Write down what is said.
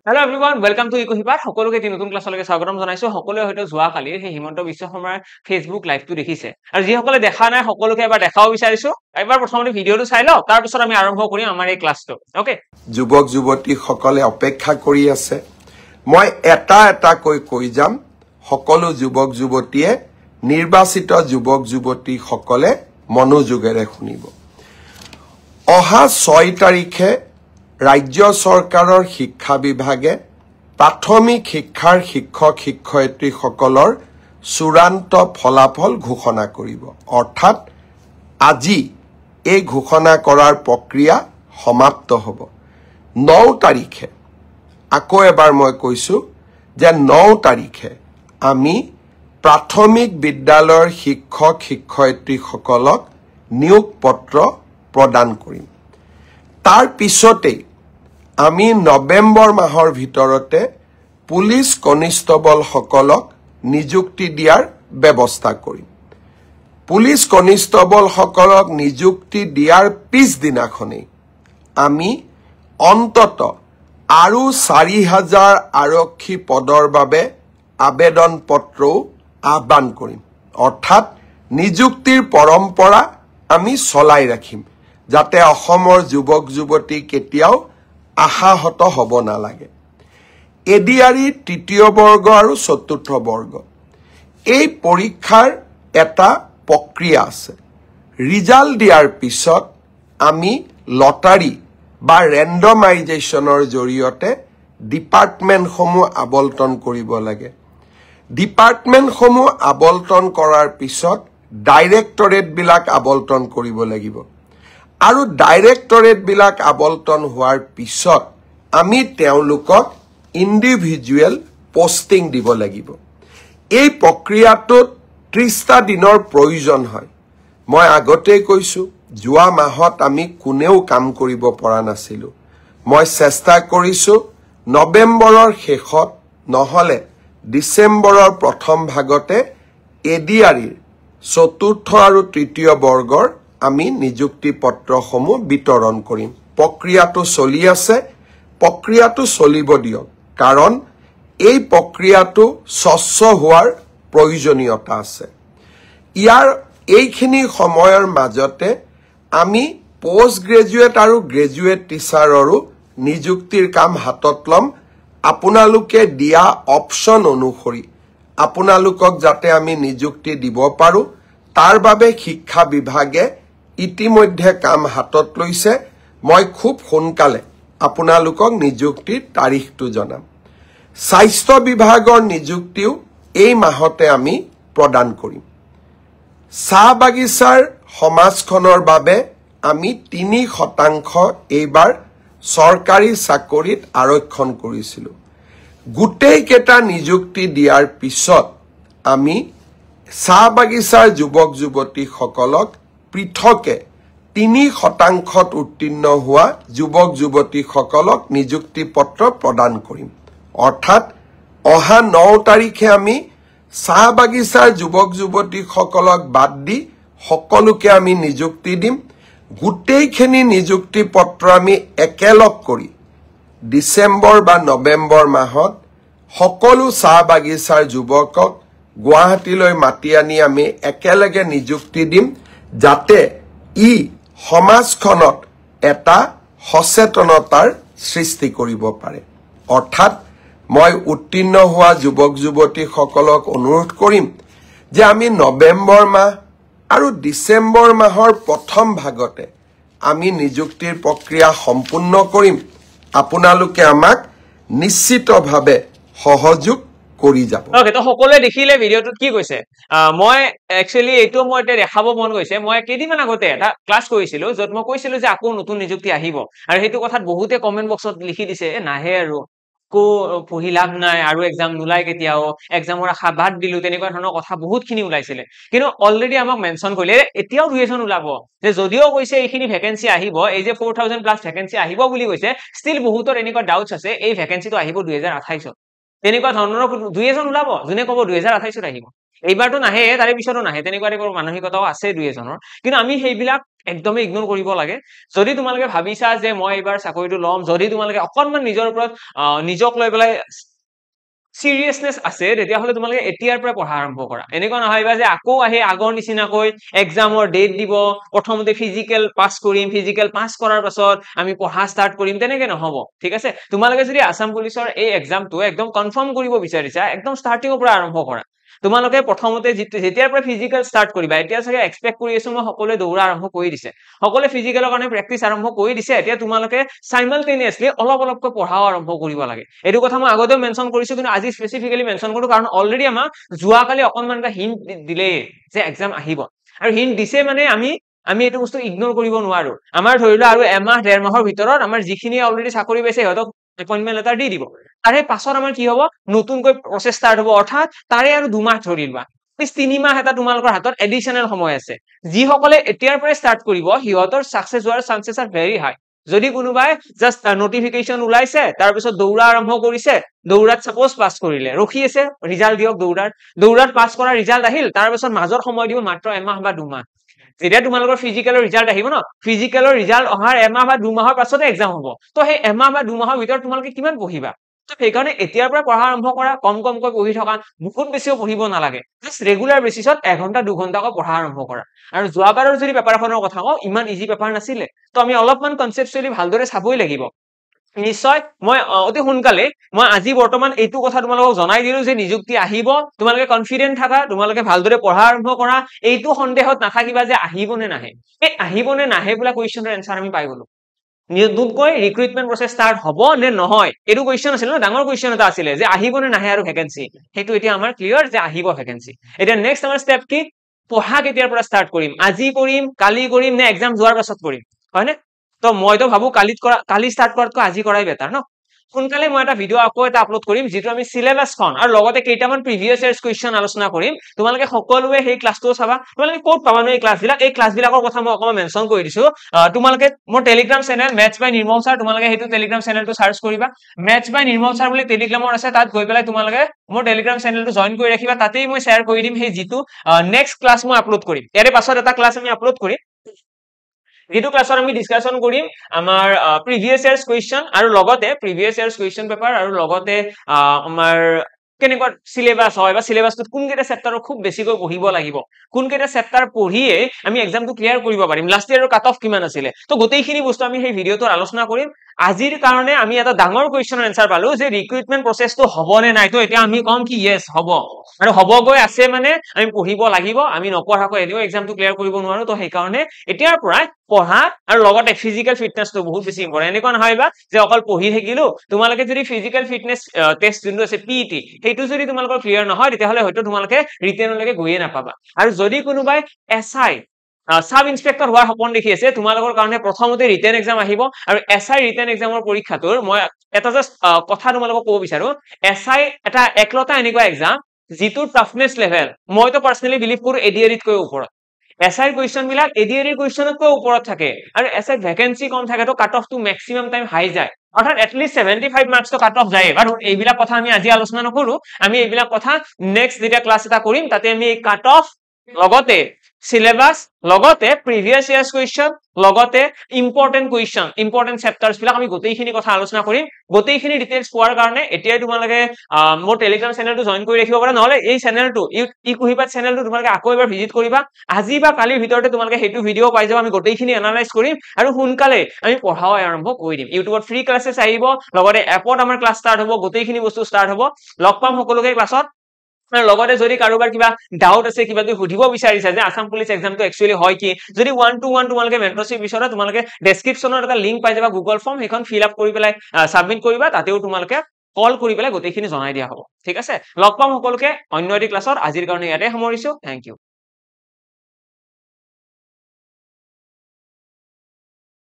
Hello everyone, welcome to Ikohipat. সকলোকে এটি নতুন ক্লাছলৈকে স্বাগতম জনাইছো। সকলোৱে হয়তো যোৱা কালি সেই হিমন্ত বিশ্ব শৰ্মাৰ ফেচবুক লাইভটো দেখিছে। আৰু যিসকলে দেখা নাই সকলোকে এবাৰ দেখাও বিচাৰিছো। এবাৰ প্ৰথমতে ভিডিঅটো চাই লওক, তাৰ পিছত আমি আৰম্ভ কৰিম আমাৰ এই ক্লাছটো। ওকে? যুৱক যুৱতী সকলে অপেক্ষা কৰি আছে। মই এটা কৈ যাম, সকলো যুৱক যুৱতীয়ে নিৰ্বাচিত যুৱক যুৱতী সকলে মনোযোগেৰে শুনিব। অহা 6 তাৰিখে ৰাজ্য চৰকাৰৰ শিক্ষা বিভাগে প্ৰাথমিক শিক্ষাৰ শিক্ষক শিক্ষয়িত্ৰীসকলৰ চূড়ান্ত ফলাফল ঘোষণা কৰিব। অৰ্থাৎ আজি এই ঘোষণা কৰাৰ প্ৰক্ৰিয়া সমাপ্ত হ'ব। 9 তাৰিখে আকৌ এবাৰ মই কৈছো যে 9 তাৰিখে আমি প্ৰাথমিক বিদ্যালয়ৰ শিক্ষক শিক্ষয়িত্ৰীসকলক নিয়োগ পত্ৰ প্ৰদান কৰিম। তাৰ পিছতে আমি নৱেম্বৰ মাহৰ ভিতৰতে পুলিচ কনিষ্টবল সকলক নিযুক্তি দিয়াৰ ব্যৱস্থা কৰিম। পুলিচ কনিষ্টবল সকলক নিযুক্তি দিয়াৰ পিছদিনাখনেই আমি অন্তত আৰু 4000 আৰক্ষী পদৰ বাবে আবেদন পত্ৰও আহ্বান কৰিম। অৰ্থাৎ নিযুক্তিৰ পৰম্পৰা আমি চলাই ৰাখিম, যাতে অসমৰ যুৱক যুৱতী কেতিয়াও আশাহত হ'ব নালাগে। এডিআৰই তৃতীয় বৰ্গ আৰু চতুৰ্থ বৰ্গ এই পৰীক্ষাৰ এটা প্ৰক্ৰিয়া আছে। ৰিজাল্ট দিয়াৰ পিছত আমি লটাৰী বা ৰেণ্ডমাইজেশ্যনৰ জৰিয়তে ডিপাৰ্টমেণ্টসমূহ আবণ্টন কৰিব লাগে। ডিপাৰ্টমেণ্টসমূহ আবণ্টন কৰাৰ পিছত ডাইৰেক্টৰেটবিলাক আবণ্টন কৰিব লাগিব। আৰু ডাইৰেক্টৰেটবিলাক আবণ্টন হোৱাৰ পিছত আমি তেওঁলোকক ইণ্ডিভিজুৱেল পোষ্টিং দিব লাগিব। এই প্ৰক্ৰিয়াটোত 30টা দিনৰ প্ৰয়োজন হয়। মই আগতেই কৈছো, যোৱা মাহত আমি কোনেও কাম কৰিব পৰা নাছিলো। মই চেষ্টা কৰিছো নৱেম্বৰৰ শেষত নহলে ডিচেম্বৰৰ প্ৰথম ভাগতে এডিআৰইৰ চতুৰ্থ আৰু তৃতীয় বৰ্গৰ আমি নিযুক্তি পত্ৰসমূহ বিতৰণ কৰিম। প্ৰক্ৰিয়াটো চলি আছে, প্ৰক্ৰিয়াটো চলিব দিয়ক, কাৰণ এই প্ৰক্ৰিয়াটো স্বচ্ছ হোৱাৰ প্ৰয়োজনীয়তা আছে। এইখিনি সময়ৰ মাজতে আমি পোষ্ট গ্ৰেজুৱেট আৰু গ্ৰেজুৱেট টিচাৰৰো নিযুক্তিৰ কাম হাতত ল'ম। আপোনালোকে দিয়া অপশ্যন অনুসৰি আপোনালোকক যাতে আমি নিযুক্তি দিব পাৰো, তাৰ বাবে শিক্ষা বিভাগে ইতিমধ্যে কাম হাতত লৈছে। মই খুব সোনকালে আপোনালোকক নিযুক্তিৰ তাৰিখটো জনাম। স্বাস্থ্য বিভাগৰ নিযুক্তিও এই মাহতে আমি প্ৰদান কৰিম। চাহ বাগিচাৰ সমাজখনৰ বাবে আমি 3% এইবাৰ চৰকাৰী চাকৰিত আৰক্ষণ কৰিছিলো। গোটেই কেইটা নিযুক্তি দিয়াৰ পিছত আমি চাহ বাগিচাৰ যুৱক যুৱতীসকলক পৃথকে 3% উত্তীৰ্ণ হোৱা যুৱক যুৱতীসকলক নিযুক্তি পত্ৰ প্ৰদান কৰিম। অৰ্থাৎ অহা 9 তাৰিখে আমি চাহ বাগিচাৰ যুৱক যুৱতীসকলক বাদ দি সকলোকে আমি নিযুক্তি দিম। গোটেইখিনি নিযুক্তি পত্ৰ আমি একেলগ কৰি ডিচেম্বৰ বা নৱেম্বৰ মাহত সকলো চাহ বাগিচাৰ যুৱকক গুৱাহাটীলৈ মাতি আনি আমি একেলগে নিযুক্তি দিম, যাতে ই সমাজখনত এটা সচেতনতাৰ সৃষ্টি কৰিব পাৰে। অৰ্থাৎ মই উত্তীৰ্ণ হোৱা যুৱক যুৱতীসকলক অনুৰোধ কৰিম যে আমি নৱেম্বৰ মাহ আৰু ডিচেম্বৰ মাহৰ প্ৰথম ভাগতে আমি নিযুক্তিৰ প্ৰক্ৰিয়া সম্পূৰ্ণ কৰিম। আপোনালোকে আমাক নিশ্চিতভাৱে সহযোগ কৰি যাব। ওকে, তো সকলোৱে দেখিলে ভিডিঅ'টোত কি কৈছে। মই একচুৱেলি এইটো মই এতিয়া দেখাব মন গৈছে। মই কেইদিনমান আগতে এটা ক্লাছ কৰিছিলো, য'ত মই কৈছিলো যে আকৌ নতুন নিযুক্তি আহিব, আৰু সেইটো কথাত বহুতে কমেণ্ট বক্সত লিখি দিছে নাহে আৰু পঢ়ি লাভ নাই, আৰু এক্সাম নোলাই, কেতিয়াও এক্সামৰ আশা বাদ দিলো, তেনেকুৱা ধৰণৰ কথা বহুতখিনি ওলাইছিলে। কিন্তু অলৰেডি আমাক মেনশ্যন কৰিলে এতিয়াও 2 ওলাব যে যদিও কৈছে এইখিনি ভেকেঞ্চি আহিব, এই যে 4000+ ভেকেঞ্চি আহিব বুলি কৈছে, ষ্টিল বহুতৰ এনেকুৱা ডাউটছ আছে এই ভেকেঞ্চিটো আহিব 2028-ত। তেনেকুৱা ধৰণৰ দুই এজন ওলাব যোনে ক'ব 2028 আহিব এইবাৰতো নাহে তাৰে পিছতো নাহে তেনেকুৱা টাইপৰ মানসিকতাও আছে দুই এজনৰ কিন্তু আমি সেইবিলাক একদমেই ইগনোৰ কৰিব লাগে যদি তোমালোকে ভাবিছা যে মই এইবাৰ চাকৰিটো ল'ম যদি তোমালোকে অকনমান নিজৰ ওপৰত নিজক লৈ পেলাই সিৰিয়াসনেস আছে তেতিয়াহলে তোমালোকে এতিয়াৰ পৰা পঢ়া আৰম্ভ কৰা এনেকুৱা নহয়বা যে আকৌ আহে আগৰ নিচিনাকৈ এক্সামৰ ডেট দিব প্ৰথমতে ফিজিক্যাল পাস কৰিম ফিজিক্যাল পাস কৰাৰ পাছত আমি পঢ়া ষ্টাৰ্ট কৰিম তেনেকৈ নহব ঠিক আছে তোমালোকে যদি আসাম পুলিচৰ এই এক্সামটো একদম কনফাৰ্ম কৰিব বিচাৰিছা একদম ষ্টাৰ্টিংৰ পৰা আৰম্ভ কৰা তোমালোকে প্ৰথমতে যেতিয়াৰ পৰা ফিজিক্যাল ষ্টাৰ্ট কৰিবা এতিয়া চাগে এক্সপেক্ট কৰি আছো মই সকলোৱে দৌৰা আৰম্ভ কৰি দিছে সকলোৱে ফিজিক্যালৰ কাৰণে প্ৰেক্টিস আৰম্ভ কৰি দিছে এতিয়া তোমালোকে সাইমালটেনিয়াসলি অলপকৈ পঢ়াও আৰম্ভ কৰিব লাগে এইটো কথা মই আগতেও মেনশন কৰিছো কিন্তু আজি স্পেসিফিক্যালি মেনশন কৰো কাৰণ অলৰেডি আমাক যোৱাকালি অকনমান এটা হিন্ট দিলে যে এক্সাম আহিব আৰু হিন্ট দিছে মানে আমি এইটো বস্তু ইগনোৰ কৰিব নোৱাৰো আমাৰ ধৰিলো আৰু এমাহ ডেৰ মাহৰ ভিতৰত আমাৰ যিখিনি অলৰেডি চাকৰি পাইছে সিহঁতক এপইন্টমেন্ট লেটাৰ দি দিব তাৰে পাছত আমাৰ কি হ'ব নতুনকৈ প্ৰসেস ষ্টাৰ্ট হ'ব অৰ্থাৎ তাৰে আৰু 2 মাহ ধৰি লোৱা 3 মাহ এটা তোমালোকৰ হাতত এডিশনাল সময় আছে যিসকলে এতিয়াৰ পৰা ষ্টাৰ্ট কৰিব সিহঁতৰ সাকসেস হোৱাৰ চান্সেস আৰ ভেৰি হাই যদি কোনোবাই জাস্ট নোটিফিকেশন ওলাইছে তাৰ পিছত দৌৰা আৰম্ভ কৰিছে দৌৰাত সাপোজ পাস কৰিলে ৰখি আছে ৰিজাল্ট দিয়ক দৌৰাত পাস কৰা ৰিজাল্ট আহিল তাৰ পিছত মাজৰ সময় দিব মাত্ৰ এমাহ বা 2 মাহ যেতিয়া তোমালোকৰ ফিজিক্যালৰ ৰিজাল্ট আহিব ন ফিজিক্যালৰ ৰিজাল্ট অহাৰ এমাহ বা 2 মাহৰ পাছতে এক্সাম হ'ব তো সেই এমাহ বা 2 মাহৰ ভিতৰত তোমালোকে কিমান পঢ়িবা তো সেইকাৰণে এতিয়াৰ পৰা পঢ়া আৰম্ভ কৰা কমকৈ পঢ়ি থকা বহুত বেছিও পঢ়িব নালাগে জাস্ট ৰেগুলাৰ বেসিছত 1 ঘন্টা 2 ঘন্টাকৈ পঢ়া আৰম্ভ কৰা আৰু যোৱাবাৰৰ যদি পেপাৰখনৰ কথা কওঁ ইমান ইজি পেপাৰ নাছিলে তো আমি অলপমান কনসেপচুৱেলি ভালদৰে চাবই লাগিব নিশ্চয় মই অতি সোনকালে মই আজি বৰ্তমান এইটো কথা তোমালোকক জনাই দিলো যে নিযুক্তি আহিব তোমালোকে কনফিডেন্ট থাকা তোমালোকে ভালদৰে পঢ়া আৰম্ভ কৰা এইটো সন্দেহত নাথাকিবা যে আহিব নে নাহে এই আহিব নে নাহে বুলা কোৱেশ্চনৰ এনসাৰ আমি পাই গলো নতুনকৈ ৰিক্ৰুটমেন্ট প্ৰসেস ষ্টাৰ্ট হ'ব নে নহয় এইটো কোৱেশ্চন আছিল ন ডাঙৰ কোৱেশ্চন এটা আছিল যে আহিব নে নাহে আৰু ভ্যাকেন্সি সেইটো এতিয়া আমাৰ ক্লিয়াৰ যে আহিব ভ্যাকেন্সি এতিয়া নেক্সট আমাৰ স্টেপ কি পঢ়া কেতিয়াৰ পৰা ষ্টাৰ্ট কৰিম আজি কৰিম কালি কৰিম নে এক্সাম যোৱাৰ পাছত কৰিম হয়নে তো মইতো ভাবো কালি ষ্টাৰ্ট কৰাতকৈ আজি কৰাই বেটাৰ ন সোনকালে মই এটা ভিডিও আকৌ এটা আপলোড কৰিম যেটো আমি সিলেবাসখন আৰু লগতে কেইটামান প্ৰিভিয়াস ইয়াৰ্স কোৱেশ্চন আলোচনা কৰিম তোমালোকে সকলোৱে সেই ক্লাছটো চাবা তোমালোকে ক'ত পাবা ন এই ক্লাছবিলাকৰ কথা মই অকমান মেনশন কৰি দিছো তোমালোকে মোৰ টেলিগ্ৰাম চেনেল মেথছ বাই নিৰ্মল স্যাৰ তোমালোকে হেতু টেলিগ্ৰাম চেনেলটো সাৰ্চ কৰিবা মেথছ বাই নিৰ্মল স্যাৰ বুলি টেলিগ্ৰামৰ আছে তাত গৈ পেলাই তোমালোকে মোৰ টেলিগ্ৰাম চেনেলটো জয়েন কৰি ৰাখিবা তাতেই মই শেয়াৰ কৰি দিম সেই যেটো নেক্সট ক্লাছ মই আপলোড কৰিম ইয়াৰে পাছত এটা ক্লাছ আমি আপলোড কৰিম যেটো ক্লাছত আমি ডিসকাশন কৰিম আমাৰ প্ৰিভিয়াস ইয়াৰ্স কোৱেশ্চন আৰু লগতে প্ৰিভিয়াস ইয়াৰ্স কোৱেশ্চন পেপাৰ আৰু লগতে আমাৰ কেনেকুৱা সিলেবাস হয় বা সিলেবাসটোত কোন কেইটা চেপ্টাৰৰ খুব বেছিকৈ পঢ়িব লাগিব কোন কেইটা চেপ্টাৰ পঢ়িয়ে আমি এক্সামটো ক্লিয়াৰ কৰিব পাৰিম লাষ্ট ইয়াৰৰ কাট অফ কিমান আছিল তো গোটেইখিনি বস্তু আমি সেই ভিডিওটোৰ আলোচনা কৰিম আজিৰ কাৰণে আমি এটা ডাঙৰ কোৱেশ্চনৰ এনসাৰ পালো যে ৰিক্ৰুটমেন্ট প্ৰসেসটো হ'ব নে নাই তো এতিয়া আমি কম কি ইয়েস হ'ব আৰু হ'বগৈ আছে মানে আমি পঢ়িব লাগিব আমি নপঢ়াকৈ এনেও এক্সামটো ক্লিয়াৰ কৰিব নোৱাৰো তো সেই কাৰণে এতিয়াৰ পৰা পঢ়া আৰু লগতে ফিজিক্যাল ফিটনেসটো বহুত বেছি ইম্পৰ্টেন্ট এনেকুৱা নহয়বা যে অকল পঢ়ি থাকিলো তোমালোকে যদি ফিজিক্যাল ফিটনেস টেষ্ট যোনটো আছে পিইটি সেইটো যদি তোমালোকৰ ক্লিয়াৰ নহয় তেতিয়াহলে হয়তো তোমালোকে ৰিটেনলৈকে গৈয়ে নাপাবা আৰু যদি কোনোবাই এসআই সাব ইন্সপেক্টৰ হোৱাৰ সপোন দেখি আছে তোমালোকৰ কাৰণে প্ৰথমতে ৰিটেন এক্সাম আহিব আৰু এসআই ৰিটেন এক্সামৰ পৰীক্ষাটোৰ মই এটা জাস্ট কথা তোমালোকক ক'ব বিচাৰো এসআই এটা একলতা এনেকুৱা এক্সাম যেটো টাফনেস লেভেল মইতো পাৰ্সোনালি বিলিভ কৰো এডিআৰিতকৈ ওপৰত এসআই কোৱেশ্চন বিলাক এডিআৰি কোৱেশ্চনতকৈ ওপৰত থাকে আৰু এসআই ভ্যাকেন্সি কম থাকে তো cut off to maximum time high যায় অৰ্থাৎ এটলিস্ট 75 মাৰ্কস তো কাট অফ যায় বাৰু এইবিলাক কথা আমি আজি আলোচনা নকৰো আমি এইবিলাক কথা নেক্সট যেটা ক্লাস এটা কৰিম তাতে আমি কাট অফ লগতে সিলেবাস লগতে প্ৰিভিয়াস ইয়াৰ্স কোৱেশ্চন লগতে ইম্পৰ্টেন্ট কোৱেশ্চন ইম্পৰ্টেন্ট চেপ্টাৰস বিলাক আমি গোটেইখিনি কথা আলোচনা কৰিম গোটেইখিনি ডিটেইলস পোৱাৰ কাৰণে এতিয়াই তোমালোকে মোৰ টেলিগ্ৰাম চেনেলটো জয়েন কৰি ৰাখিব পাৰা নহলে এই চেনেলটো ই কুহিপাত চেনেলটো তোমালোকে আকৌ এবাৰ ভিজিট কৰিবা আজি বা কালিৰ ভিতৰতে তোমালোকে হেতু ভিডিও পাই যাবা আমি গোটেইখিনি এনালাইজ কৰিম আৰু সোনকালে আমি পঢ়াও আৰম্ভ কৰি দিম ইউটিউবত ফ্ৰী ক্লাसेছ আহিব লগতে এপত আমাৰ ক্লাস ষ্টাৰ্ট হ'ব গোটেইখিনি বস্তু ষ্টাৰ্ট হ'ব লগ পাম সকলোকে ক্লাছত লগতে যদি কাৰোবাৰ কিবা ডাউট আছে কিবা যদি সুধিব বিচাৰিছা যে আসাম পুলিচ এক্সামটো একচুয়ালি হয় কি যদি 1-to-1 তোমালোকে মেন্টৰশ্বিপ বিচৰা তোমালোকে ডেসক্ৰিপচনত এটা লিংক পাই যাবা গুগল ফৰ্ম হেখন ফিল আপ কৰি পেলাই সাবমিট কৰিবা তাতেও তোমালোকে কল কৰি পেলাই গোটেইখিনি জনাই দিয়া হ'ব ঠিক আছে লগ পাম সকলোকে অন্য এটি ক্লাছত আজিৰ কাৰণে ইয়াতে সামৰিছো থ্যাংক ইউ